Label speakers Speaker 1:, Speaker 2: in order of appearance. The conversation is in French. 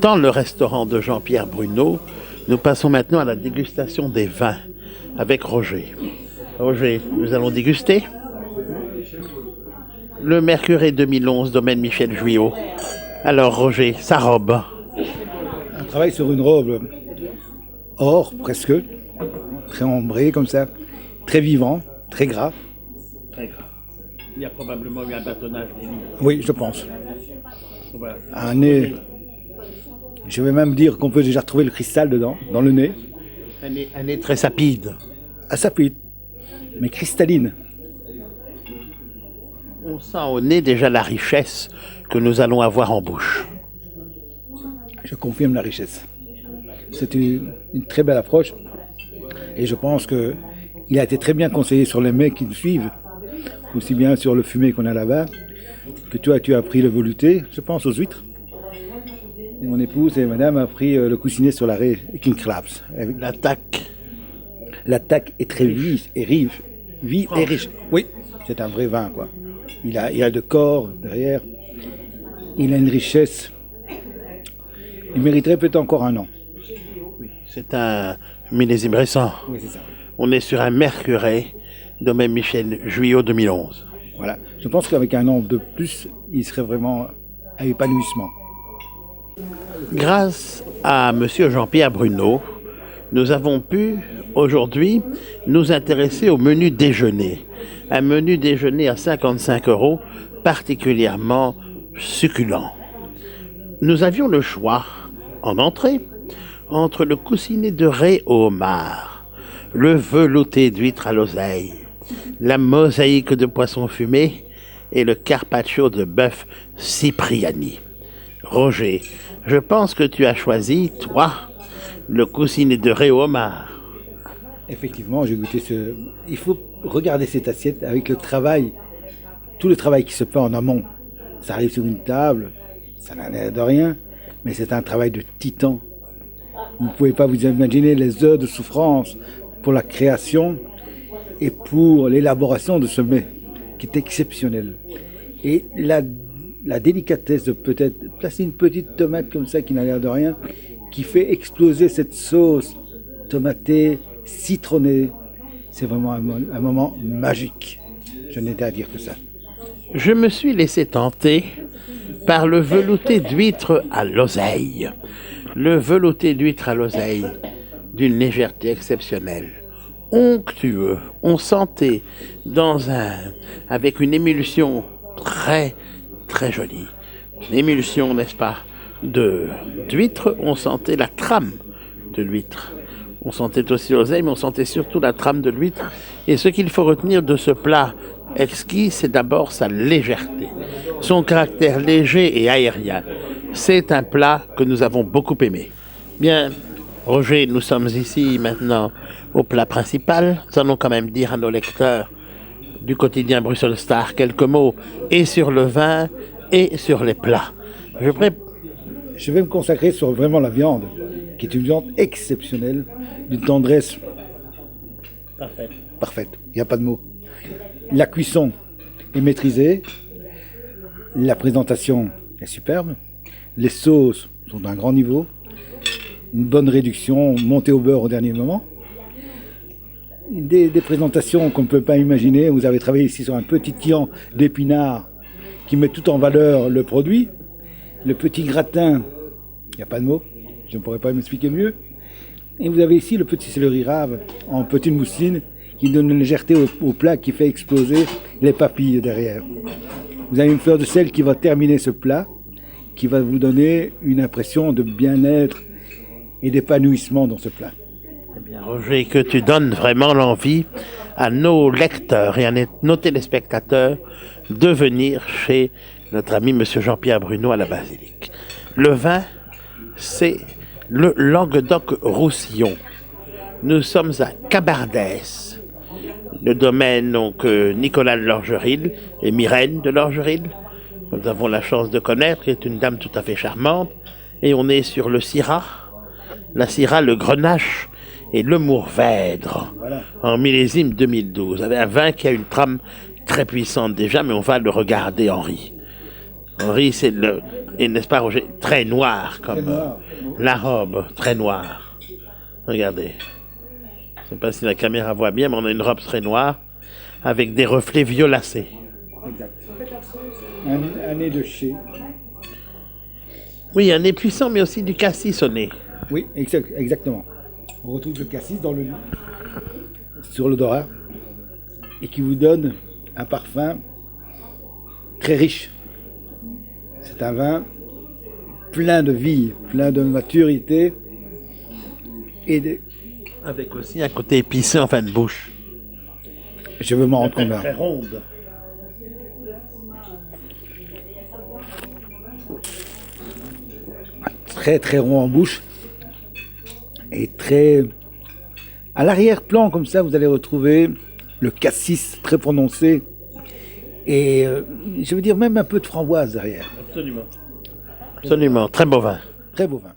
Speaker 1: Dans le restaurant de Jean-Pierre Bruno, nous passons maintenant à la dégustation des vins avec Roger. Roger, nous allons déguster le Mercurey 2011 domaine Michel Guyot. Alors Roger, sa robe.
Speaker 2: On travaille sur une robe or, presque, très ambrée comme ça, très vivant, très gras.
Speaker 1: Très gras. Il y a probablement eu un bâtonnage des lignes.
Speaker 2: Oui, je pense.
Speaker 1: Voilà.
Speaker 2: Un nez, je vais même dire qu'on peut déjà retrouver le cristal dedans, dans le nez.
Speaker 1: Un nez très sapide.
Speaker 2: À sapide, mais cristalline.
Speaker 1: On sent au nez déjà la richesse que nous allons avoir en bouche.
Speaker 2: Je confirme la richesse. C'est une très belle approche. Et je pense qu'il a été très bien conseillé sur les mets qui nous suivent, aussi bien sur le fumé qu'on a là-bas, que toi tu as pris le velouté, je pense aux huîtres. Et mon épouse et madame a pris le coussinet sur la raie King Crabs. L'attaque est très vive et riche. Oui, c'est un vrai vin, quoi. Il a de corps derrière. Il a une richesse. Il mériterait peut-être encore un an.
Speaker 1: Oui, c'est un millésime récent.
Speaker 2: Oui, c'est ça.
Speaker 1: On est sur un Mercurey domaine Michel Guyot 2011.
Speaker 2: Voilà. Je pense qu'avec un an de plus, il serait vraiment à épanouissement.
Speaker 1: Grâce à monsieur Jean-Pierre Bruno, nous avons pu aujourd'hui nous intéresser au menu déjeuner. Un menu déjeuner à 55 € particulièrement succulent. Nous avions le choix, en entrée, entre le coussinet de raie au homard, le velouté d'huître à l'oseille, la mosaïque de poisson fumé et le carpaccio de bœuf Cipriani. Roger, je pense que tu as choisi, toi, le coussinet de raie au homard.
Speaker 2: Effectivement, j'ai goûté ce... Il faut regarder cette assiette avec le travail, tout le travail qui se fait en amont. Ça arrive sur une table, ça n'a l'air de rien, mais c'est un travail de titan. Vous ne pouvez pas vous imaginer les heures de souffrance pour la création et pour l'élaboration de ce mets, qui est exceptionnel. Et la délicatesse de peut-être placer une petite tomate comme ça qui n'a l'air de rien, qui fait exploser cette sauce tomatée, citronnée. C'est vraiment un moment magique. Je n'ai à dire que ça.
Speaker 1: Je me suis laissé tenter par le velouté d'huître à l'oseille. Le velouté d'huître à l'oseille, d'une légèreté exceptionnelle, onctueux. On sentait avec une émulsion très, très jolie. Une émulsion, n'est-ce pas, d'huître, on sentait la trame de l'huître. On sentait aussi l'oseille, mais on sentait surtout la trame de l'huître. Et ce qu'il faut retenir de ce plat exquis, c'est d'abord sa légèreté, son caractère léger et aérien. C'est un plat que nous avons beaucoup aimé. Bien, Roger, nous sommes ici maintenant au plat principal. Nous allons quand même dire à nos lecteurs du quotidien Bruxelles Star quelques mots et sur le vin et sur les plats.
Speaker 2: Je vais me consacrer sur vraiment la viande, qui est une viande exceptionnelle, d'une tendresse parfaite. Il n'y a pas de mots. La cuisson est maîtrisée, la présentation est superbe, les sauces sont d'un grand niveau, une bonne réduction, montée au beurre au dernier moment, des présentations qu'on ne peut pas imaginer. Vous avez travaillé ici sur un petit tian d'épinards qui met tout en valeur le produit, le petit gratin, il n'y a pas de mots, je ne pourrais pas m'expliquer mieux. Et vous avez ici le petit céleri rave en petite mousseline qui donne une légèreté au plat qui fait exploser les papilles derrière. Vous avez une fleur de sel qui va terminer ce plat, qui va vous donner une impression de bien-être et d'épanouissement dans ce plat.
Speaker 1: Eh bien, Roger, que tu donnes vraiment l'envie à nos lecteurs et à nos téléspectateurs de venir chez notre ami M. Jean-Pierre Bruno à la Basilique. Le vin, c'est le Languedoc-Roussillon. Nous sommes à Cabardès, le domaine donc Nicolas de Lorgeril et Myrène de Lorgeril. Nous avons la chance de connaître, qui est une dame tout à fait charmante. Et on est sur le Syrah, la Syrah, le Grenache et le Mourvèdre, voilà, en millésime 2012. Avec un vin qui a une trame très puissante déjà, mais on va le regarder, Henri. Henri, c'est et n'est-ce pas Roger, très noir comme
Speaker 2: noir.
Speaker 1: la robe, très noire. Regardez. Je ne sais pas si la caméra voit bien, mais on a une robe très noire avec des reflets violacés.
Speaker 2: Exact. Un nez de chez.
Speaker 1: Oui, un nez puissant, mais aussi du cassis au nez.
Speaker 2: Oui, exactement. On retrouve le cassis sur l'odorat et qui vous donne un parfum très riche. C'est un vin plein de vie, plein de maturité et
Speaker 1: Avec aussi un côté épicé en fin de bouche.
Speaker 2: je veux m'en rendre compte.
Speaker 1: Très ronde.
Speaker 2: Très très rond en bouche et très à l'arrière-plan comme ça vous allez retrouver le cassis très prononcé et je veux dire même un peu de framboise derrière.
Speaker 1: Absolument. Absolument, très beau vin.
Speaker 2: Très beau vin.